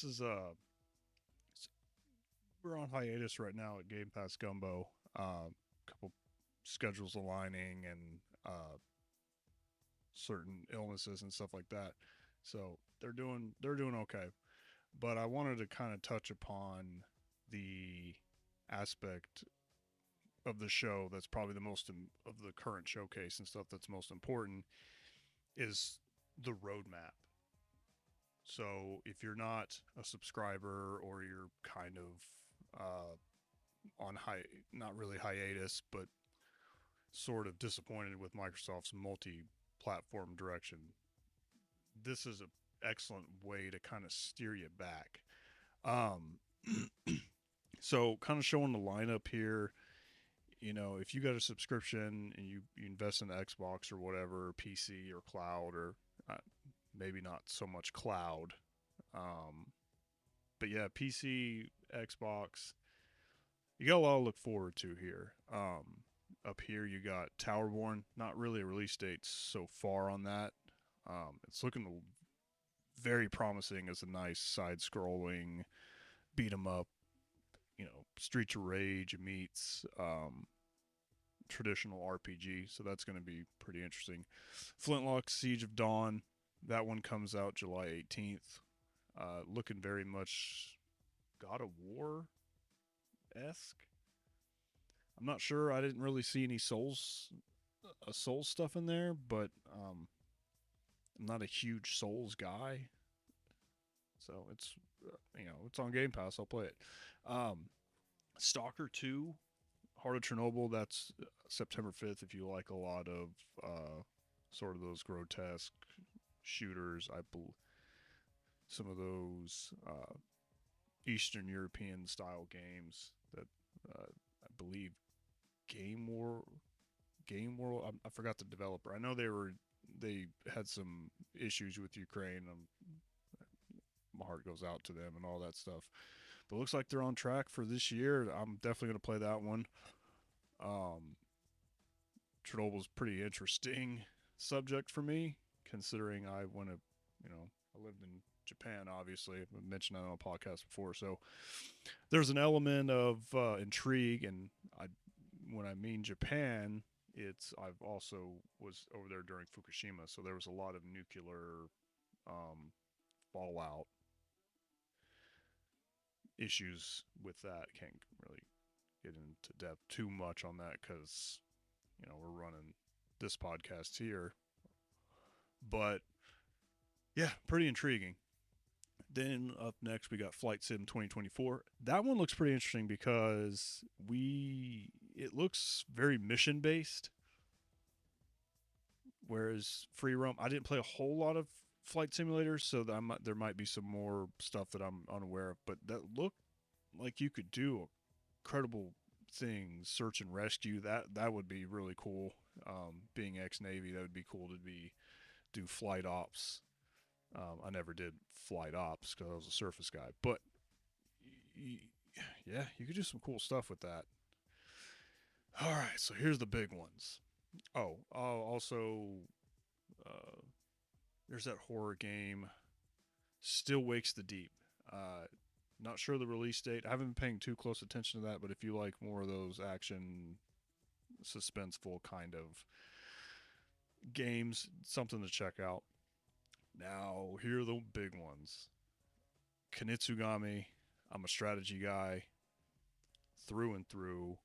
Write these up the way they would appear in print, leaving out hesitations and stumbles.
This is we're on hiatus right now at Game Pass Gumbo. Couple schedules aligning and certain illnesses and stuff like that. So they're doing okay. But I wanted to kind of touch upon the aspect of the show that's probably the most of the current showcase and stuff that's most important is the roadmap. So if you're not a subscriber or you're kind of on not really hiatus, but sort of disappointed with Microsoft's multi-platform direction, this is an excellent way to kind of steer you back. Um, so kind of showing the lineup here. If you got a subscription and you invest in Xbox or whatever, PC or cloud, or uh, maybe not so much cloud, um, but yeah, PC, Xbox, you got a lot to look forward to here. Up here, you got Towerborn. Not really a release date so far on that. It's looking very promising as a nice side-scrolling beat 'em up. Streets of Rage meets traditional RPG, so that's going to be pretty interesting. Flintlock Siege of Dawn. That one comes out July 18th. Looking very much God of War esque. I'm not sure. I didn't really see any Souls stuff in there, but I'm not a huge Souls guy, so it's on Game Pass. I'll play it. Um, Stalker 2, Heart of Chernobyl. That's September 5th. If you like a lot of sort of those grotesque shooters, some of those Eastern European style games that I believe Game War Game World. I forgot the developer. I know they had some issues with Ukraine. My heart goes out to them and all that stuff. But it looks like they're on track for this year. I'm definitely gonna play that one. Um, Chernobyl's pretty interesting subject for me, considering I went to, I lived in Japan. Obviously, I've mentioned that on a podcast before. So there's an element of intrigue, and when I mean Japan, I've also was over there during Fukushima, so there was a lot of nuclear um, fallout issues with that. Can't really get into depth too much on that because we're running this podcast here, but yeah, pretty intriguing. Then up next we got Flight Sim 2024. That one looks pretty interesting because it looks very mission based, whereas Free Roam, I didn't play a whole lot of flight simulators, so there might be some more stuff that I'm unaware of. But that looked like you could do incredible things, search and rescue. That would be really cool. Being ex Navy, that would be cool to do flight ops. I never did flight ops because I was a surface guy, but yeah, you could do some cool stuff with that. All right, so here's the big ones. Also, uh, there's that horror game, Still Wakes the Deep. Uh, Not sure the release date. I haven't been paying too close attention to that, but if you like more of those action, suspenseful kind of games, something to check out. Now, here are the big ones. Kanitsugami. I'm a strategy guy through and through.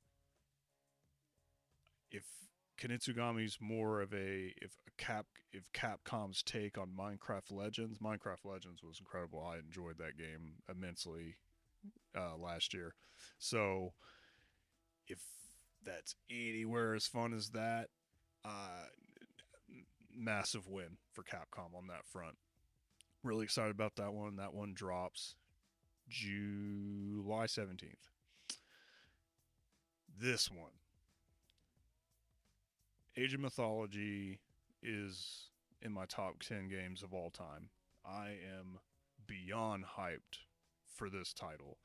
If Kanitsugami's more of if Capcom's take on Minecraft Legends was incredible. I enjoyed that game immensely last year. So if that's anywhere as fun as that, uh, massive win for Capcom on that front. Really excited about that one. That one drops July 17th. This one, Age of Mythology, is in my top 10 games of all time. I am beyond hyped for this title.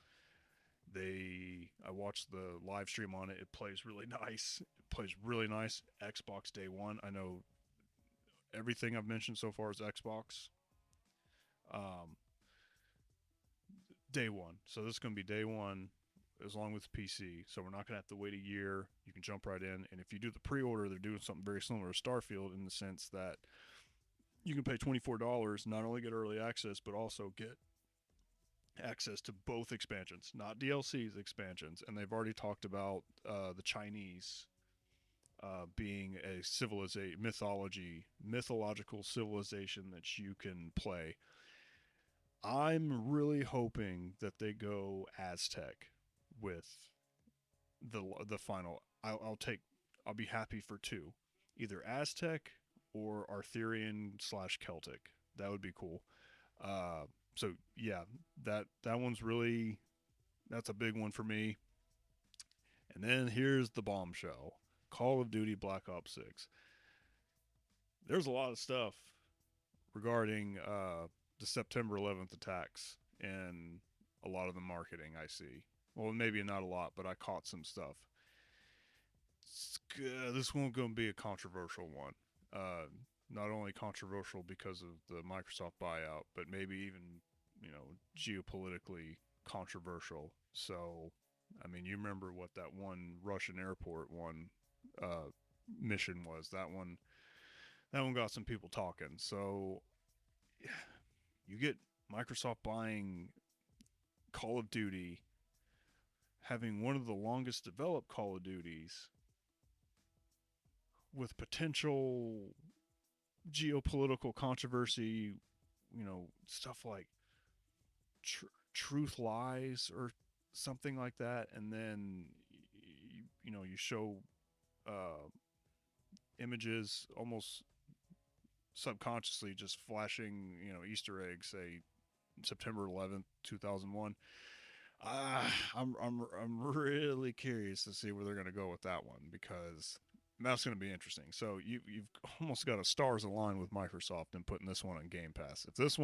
I watched the live stream on it. It plays really nice. It plays really nice. Xbox day one. I know everything I've mentioned so far is Xbox. Um, day one. So this is going to be day one, as long with PC. So we're not going to have to wait a year. You can jump right in. And if you do the pre-order, they're doing something very similar to Starfield in the sense that you can pay $24, not only get early access, but also get access to both expansions, not DLCs, expansions. And they've already talked about the Chinese being a civilization, mythological civilization that you can play. I'm really hoping that they go Aztec with the final. I'll be happy for two, either Aztec or Arthurian slash Celtic. That would be cool. Uh, so yeah, that one's really, that's a big one for me. And then here's the bombshell: Call of Duty Black Ops 6. There's a lot of stuff regarding the September 11th attacks and a lot of the marketing I see. Well, maybe not a lot, but I caught some stuff. This one's going to be a controversial one. Uh, Not only controversial because of the Microsoft buyout, but maybe even, geopolitically controversial. So, I mean, you remember what that one Russian airport one uh, mission was? That one got some people talking. So, you get Microsoft buying Call of Duty, having one of the longest developed Call of Duties with potential geopolitical controversy, stuff like truth lies or something like that, and then you show uh, images almost subconsciously just flashing, Easter eggs, say September 11th, 2001. I'm really curious to see where they're going to go with that one, because that's going to be interesting. So you've almost got a stars align with Microsoft in putting this one on Game Pass. If this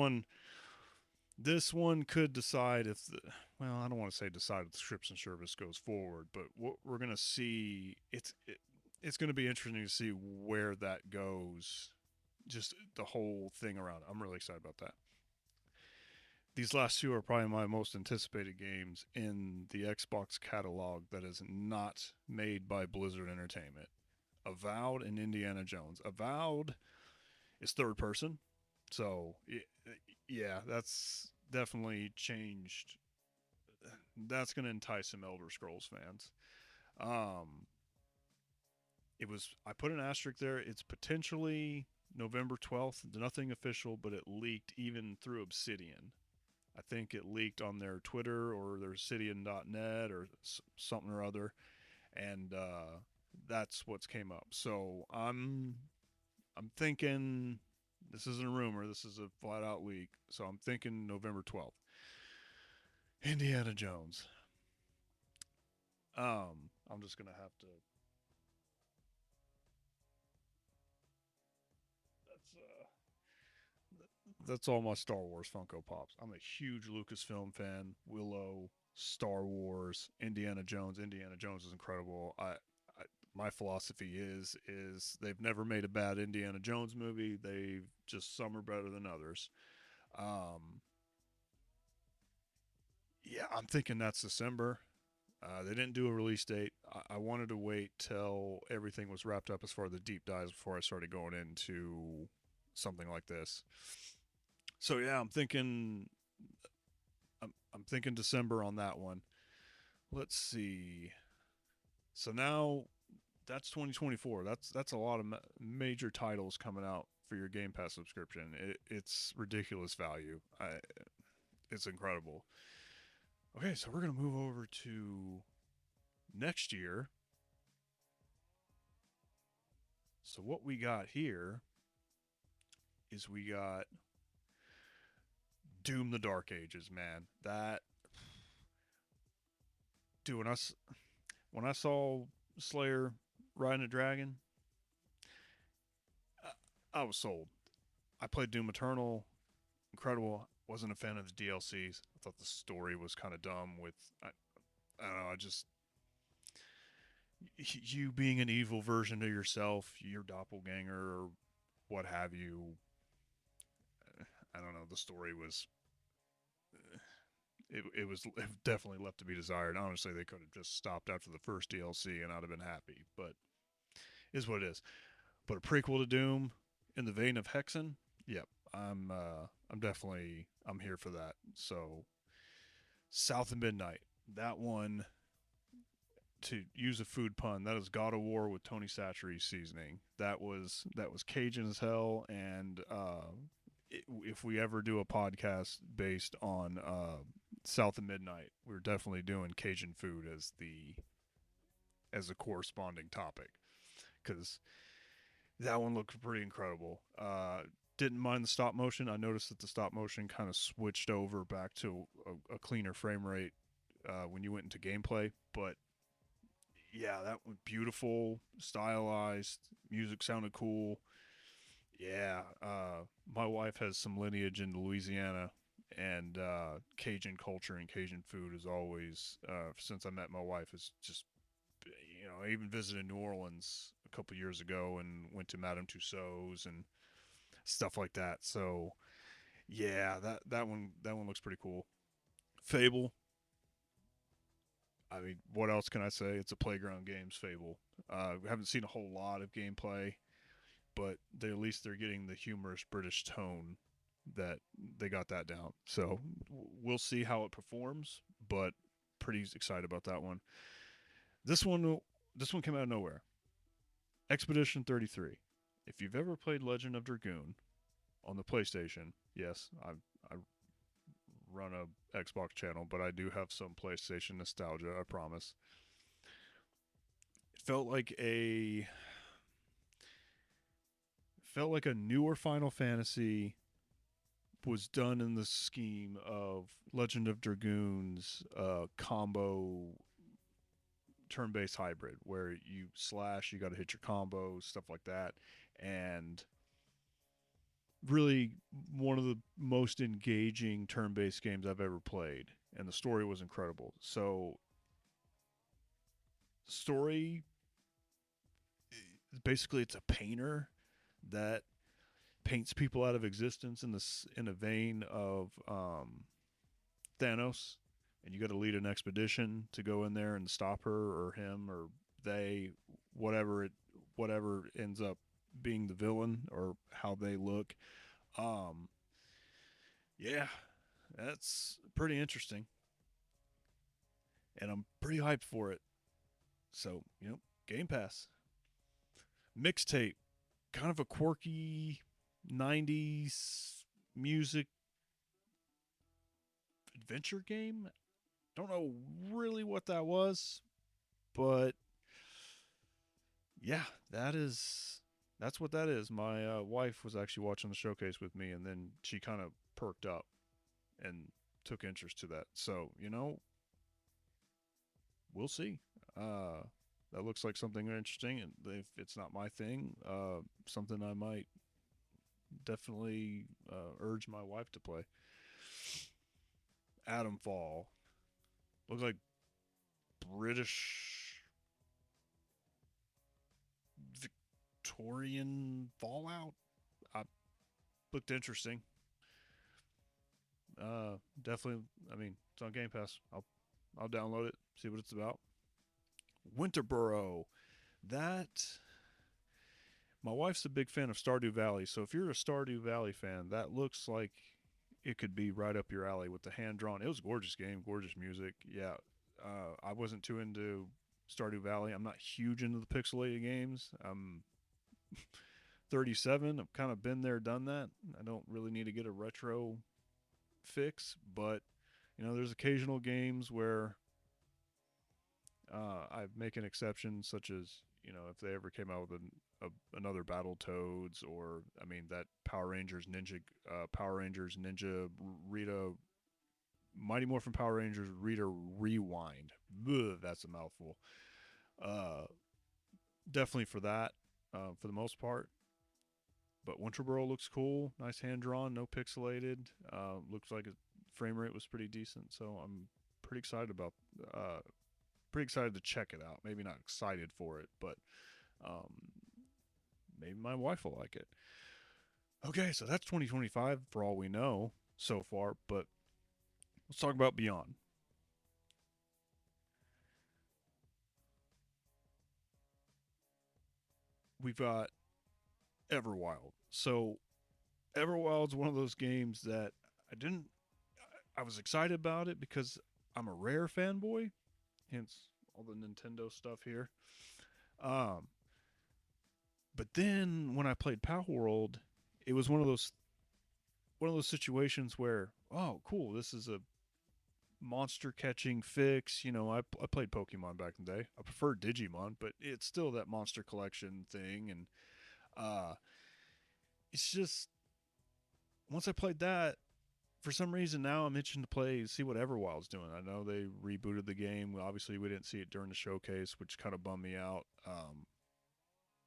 one could decide if well, I don't want to say decide if the subscription service goes forward, but what we're going to see, it's going to be interesting to see where that goes. Just the whole thing around it. I'm really excited about that. These last two are probably my most anticipated games in the Xbox catalog that is not made by Blizzard Entertainment. Avowed and Indiana Jones. Avowed is third person, so yeah, that's definitely changed. That's going to entice some Elder Scrolls fans. Um, it was, I put an asterisk there. It's potentially November 12th. Nothing official, but it leaked even through Obsidian. I think it leaked on their Twitter or their Obsidian.net or something or other, and that's what's came up. So I'm thinking, this isn't a rumor. This is a flat out leak. So I'm thinking November 12th. Indiana Jones. I'm just gonna have to. That's that's all my Star Wars Funko Pops. I'm a huge Lucasfilm fan. Willow, Star Wars, Indiana Jones. Indiana Jones is incredible. My philosophy is they've never made a bad Indiana Jones movie. They've just some are better than others. Um, yeah, I'm thinking that's December. They didn't do a release date. I wanted to wait till everything was wrapped up as far as the deep dives before I started going into something like this. So yeah, I'm thinking December on that one. Let's see. So now that's 2024. That's a lot of major titles coming out for your Game Pass subscription. It's ridiculous value. It's incredible. Okay, so we're gonna move over to next year. So what we got here is we got Doom: The Dark Ages. Man, that dude, when I saw Slayer riding a dragon, I was sold. I played Doom Eternal, incredible. Wasn't a fan of the DLCs. I thought the story was kind of dumb. I don't know. I just you being an evil version of yourself, your doppelganger or what have you. I don't know. The story was it definitely left to be desired. Honestly, they could have just stopped after the first DLC and I'd have been happy. But is what it is. But a prequel to Doom in the vein of Hexen, yep, I'm definitely I'm here for that. So South of Midnight, that one, to use a food pun, that is God of War with Tony Chachere's seasoning. That was Cajun as hell, and if we ever do a podcast based on South of Midnight, we're definitely doing Cajun food as a corresponding topic because that one looked pretty incredible. Didn't mind the stop motion. I noticed that the stop motion kind of switched over back to a cleaner frame rate when you went into gameplay, but yeah, that was beautiful, stylized. Music sounded cool. Yeah, my wife has some lineage in Louisiana, and Cajun culture and Cajun food is always since I met my wife is just I even visited New Orleans a couple years ago and went to Madame Tussauds and stuff like that. So yeah, that one looks pretty cool. Fable. I mean, what else can I say? It's a playground games Fable. We haven't seen a whole lot of gameplay, but at least they're getting the humorous British tone that they got that down. So we'll see how it performs, but pretty excited about that one. This one, this one came out of nowhere. Expedition 33. If you've ever played Legend of Dragoon on the PlayStation, yes, I run a Xbox channel, but I do have some PlayStation nostalgia. I promise. It felt like a newer Final Fantasy was done in the scheme of Legend of Dragoon's combo turn-based hybrid, where you slash, you got to hit your combos, stuff like that, and really one of the most engaging turn-based games I've ever played, and the story was incredible. So, story basically it's a painter that paints people out of existence in a vein of Thanos, and you got to lead an expedition to go in there and stop her or him or they, whatever whatever ends up being the villain or how they look. Um, yeah, that's pretty interesting, and I'm pretty hyped for it. So Game Pass mixtape, kind of a quirky '90s music adventure game. Don't know really what that was, but yeah, that's what that is. My wife was actually watching the showcase with me, and then she kind of perked up and took interest to that. So we'll see. Uh, that looks like something interesting, and if it's not my thing, something I might definitely urge my wife to play. Atom Fall looks like British Victorian Fallout. Looked interesting. Definitely. I mean, it's on Game Pass. I'll download it, see what it's about. Winterboro. That my wife's a big fan of Stardew Valley, so if you're a Stardew Valley fan, that looks like it could be right up your alley with the hand drawn. It was a gorgeous game, gorgeous music. Yeah, I wasn't too into Stardew Valley. I'm not huge into the pixelated games. I'm 37. I've kind of been there, done that. I don't really need to get a retro fix, but there's occasional games where I make an exception, such as if they ever came out with another Battle Toads, or I mean that Power Rangers Ninja Rita, Mighty Morphin Power Rangers Rita Rewind. Ugh, that's a mouthful. Uh, Definitely for that, for the most part. But Winterboro looks cool, nice hand drawn, no pixelated. Looks like its frame rate was pretty decent, so I'm pretty excited about uh, pretty excited to check it out. Maybe not excited for it, but um, maybe my wife will like it. Okay, so that's 2025 for all we know so far. But Let's talk about Beyond. We've got Everwild. So Everwild's one of those games that I didn't. I was excited about it because I'm a Rare fanboy, hence all the Nintendo stuff here. Um, but then when I played Power World, it was one of those situations where, oh, cool, this is a monster catching fix. I played Pokemon back in the day. I prefer Digimon, but it's still that monster collection thing. And uh, it's just, once I played that, for some reason now I'm itching to see what Everwild's doing. I know they rebooted the game. Well, obviously, we didn't see it during the showcase, which kind of bummed me out.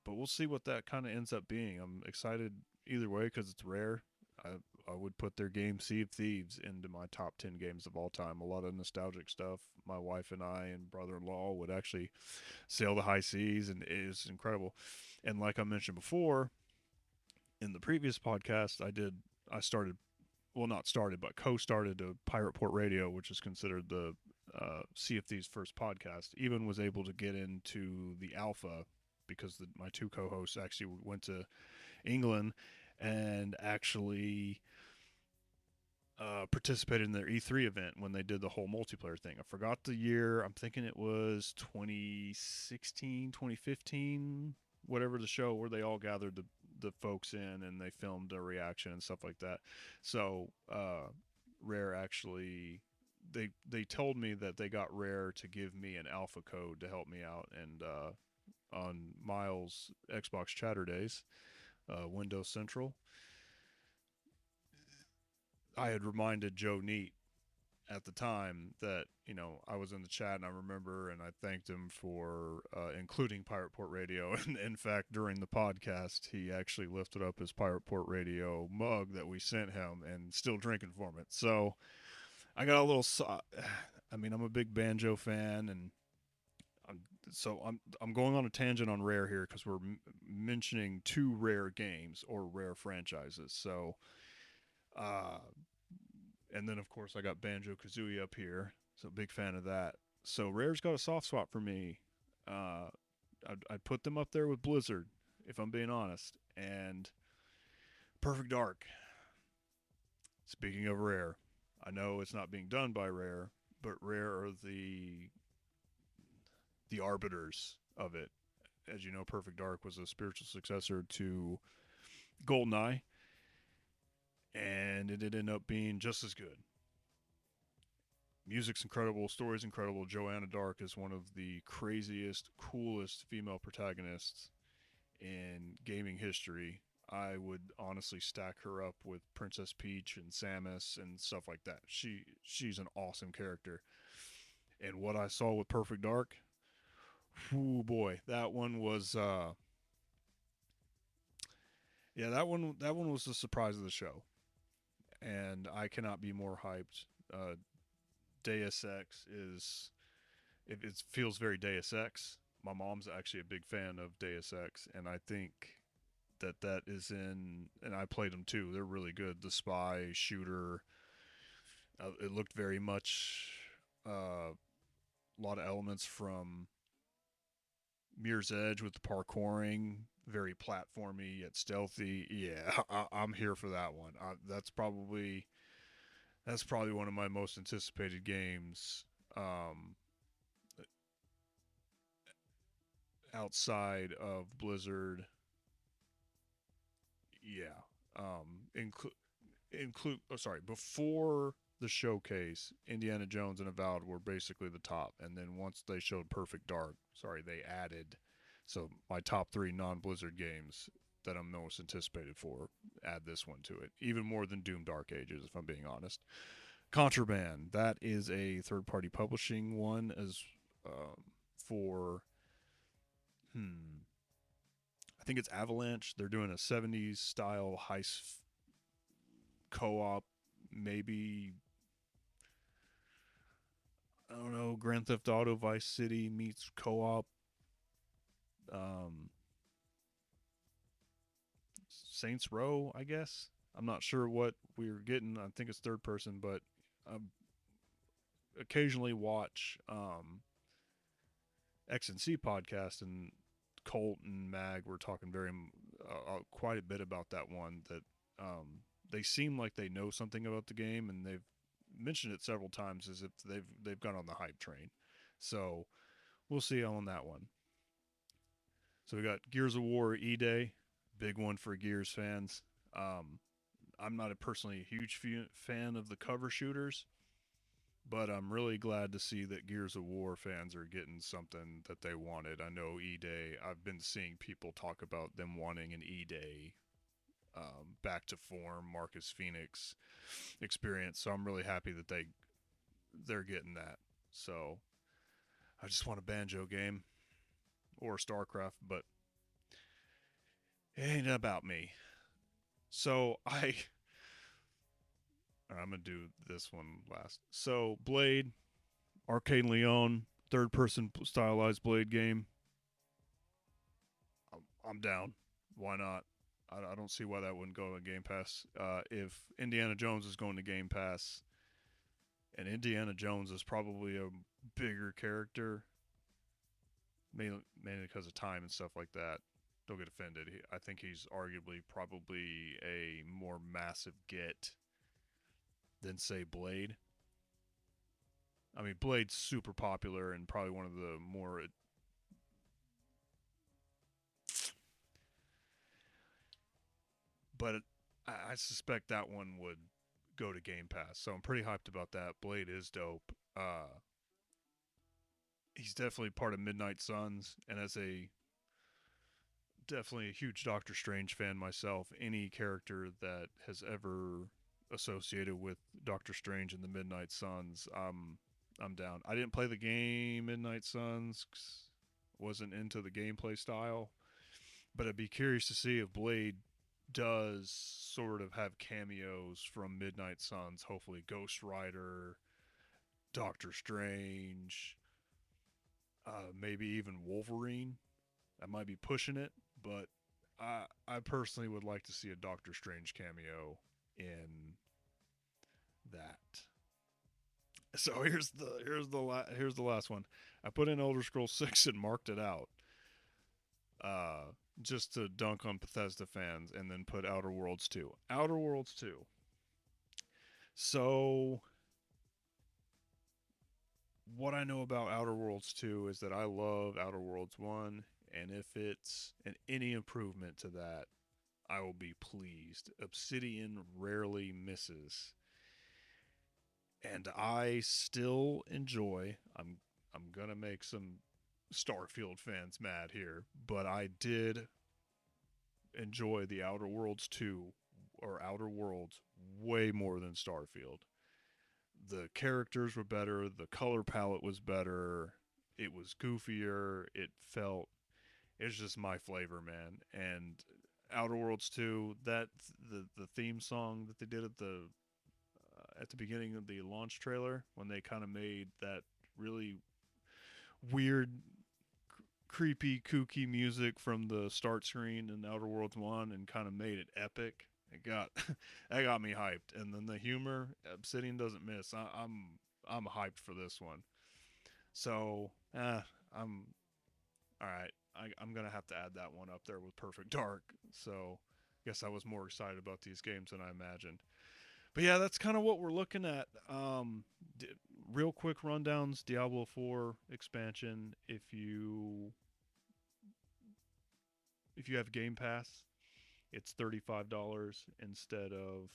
But we'll see what that kind of ends up being. I'm excited either way because it's Rare. I, I would put their game Sea of Thieves into my top 10 games of all time. A lot of nostalgic stuff. My wife and I and brother in law would actually sail the high seas, and it is incredible. And like I mentioned before in the previous podcast, I started, well, not started, but co started a Pirate Port Radio, which is considered the Sea of Thieves first podcast. Even was able to get into the alpha because my two co hosts actually went to England and actually participated in their E3 event when they did the whole multiplayer thing. I forgot the year. I'm thinking it was 2016, 2015, whatever the show where they all gathered the folks in and they filmed a reaction and stuff like that. So Rare actually they told me that they got Rare to give me an alpha code to help me out and on Miles Xbox Chatter Days, Windows Central, I had reminded Joe Neat at the time that I was in the chat and I remember and I thanked him for including Pirate Port Radio. And in fact, during the podcast, he actually lifted up his Pirate Port Radio mug that we sent him and still drinking from it. So I got a little. I mean, I'm a big banjo fan, and I'm, I'm going on a tangent on Rare here because we're mentioning two Rare games or Rare franchises. So uh, and then of course I got Banjo Kazooie up here, so big fan of that. So Rare's got a soft spot for me. Uh, I'd put them up there with Blizzard, if I'm being honest. And Perfect Dark. Speaking of Rare, I know it's not being done by Rare, but Rare are the arbiters of it. As you know, Perfect Dark was a spiritual successor to GoldenEye, and it did end up being just as good. Music's incredible, story's incredible. Joanna Dark is one of the craziest, coolest female protagonists in gaming history. I would honestly stack her up with Princess Peach and Samus and stuff like that. She's an awesome character. And what I saw with Perfect Dark, oh boy, that one was yeah, that one was the surprise of the show. And I cannot be more hyped. Deus Ex is it feels very Deus Ex. My mom's actually a big fan of Deus Ex, and I think that is in. And I played them too. They're really good. The spy shooter. It looked very much a lot of elements from Mirror's Edge with the parkouring. Very platformy yet stealthy. Yeah, I'm here for that one. That's probably one of my most anticipated games. Um, Outside of Blizzard, yeah. Before the showcase, Indiana Jones and Avowed were basically the top, and then once they showed Perfect Dark, they added. So my top three non-Blizzard games that I'm most anticipated for, add this one to it, even more than Doom Dark Ages, if I'm being honest. Contraband, that is a third-party publishing one as for I think it's Avalanche. They're doing a 70s style heist co-op, maybe I don't know, Grand Theft Auto Vice City meets co-op. Um, Saints Row, I guess. I'm not sure what we're getting. I think it's third person, but I'm occasionally watch X and C podcast, and Colt and Mag were talking quite a bit about that one. That they seem like they know something about the game, and they've mentioned it several times as if they've gone on the hype train. So we'll see on that one. So we got Gears of War E-Day, big one for Gears fans. Um, I'm not personally a huge fan of the cover shooters, but I'm really glad to see that Gears of War fans are getting something that they wanted. I know E-Day, I've been seeing people talk about them wanting an E-Day back to form Marcus Phoenix experience, so I'm really happy that they're getting that. So I just want a Banjo game or StarCraft, but it ain't about me. So I'm gonna do this one last. So Blade, Arcade Leon, third person stylized Blade game. I'm down. Why not? I don't see why that wouldn't go to Game Pass. If Indiana Jones is going to Game Pass, and Indiana Jones is probably a bigger character, mainly because of time and stuff like that. Don't get offended. I think he's arguably probably a more massive get than say Blade. I mean, Blade's super popular and probably one of the more. But I suspect that one would go to Game Pass, so I'm pretty hyped about that. Blade is dope. He's definitely part of Midnight Suns, and as a definitely a huge Doctor Strange fan myself, any character that has ever associated with Doctor Strange and the Midnight Suns, I'm down. I didn't play the game Midnight Suns, wasn't into the gameplay style, but I'd be curious to see if Blade does sort of have cameos from Midnight Suns. Hopefully, Ghost Rider, Doctor Strange, maybe even Wolverine. I might be pushing it, but I personally would like to see a Doctor Strange cameo in that. So here's the last one. I put in Elder Scrolls 6 and marked it out. Uh, just to dunk on Bethesda fans, and then put Outer Worlds 2. Outer Worlds 2. So what I know about Outer Worlds 2 is that I love Outer Worlds 1, and if it's any improvement to that, I will be pleased. Obsidian rarely misses. And I still enjoy, I'm going to make some Starfield fans mad here, but I did enjoy the Outer Worlds 2 or Outer Worlds way more than Starfield. The characters were better, the color palette was better, it was goofier, it's just my flavor, man. And Outer Worlds 2, that the theme song that they did at the beginning of the launch trailer when they kind of made that really weird creepy kooky music from the start screen in Outer Worlds 1 and kind of made it epic. It got that got me hyped, and then the humor, Obsidian doesn't miss. I'm hyped for this one. So, I'm all right. I'm gonna have to add that one up there with Perfect Dark. So, I guess I was more excited about these games than I imagined. But yeah, that's kind of what we're looking at. D- Real quick rundowns: Diablo 4 expansion. If you have Game Pass, it's $35 instead of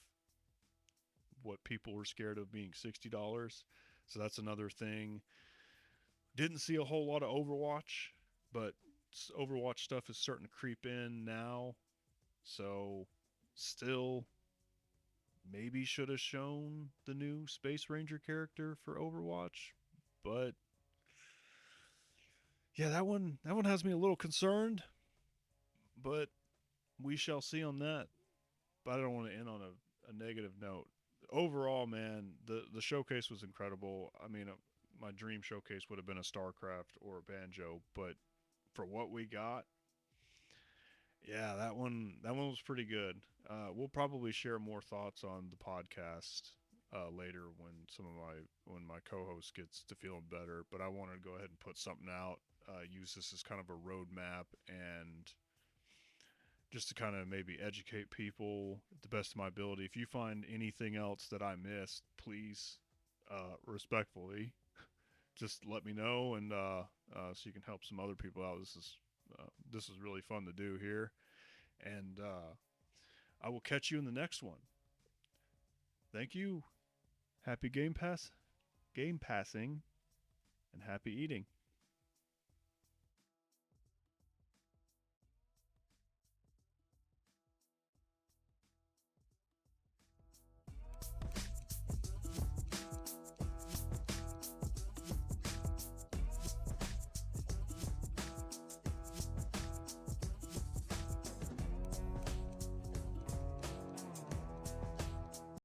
what people were scared of being $60. So that's another thing. Didn't see a whole lot of Overwatch, but Overwatch stuff is starting to creep in now. So still maybe should have shown the new Space Ranger character for Overwatch, but yeah, that one has me a little concerned, but we shall see on that. But I don't want to end on a negative note. Overall, man, the showcase was incredible. I mean, my dream showcase would have been a StarCraft or a Banjo, but for what we got, yeah, that one was pretty good. We'll probably share more thoughts on the podcast later when when my co-host gets to feeling better. But I wanted to go ahead and put something out. Use this as kind of a roadmap and just to kind of maybe educate people at the best of my ability. If you find anything else that I missed, please, respectfully, just let me know, and so you can help some other people out. This is really fun to do here, and I will catch you in the next one. Thank you. Happy game passing, and happy eating.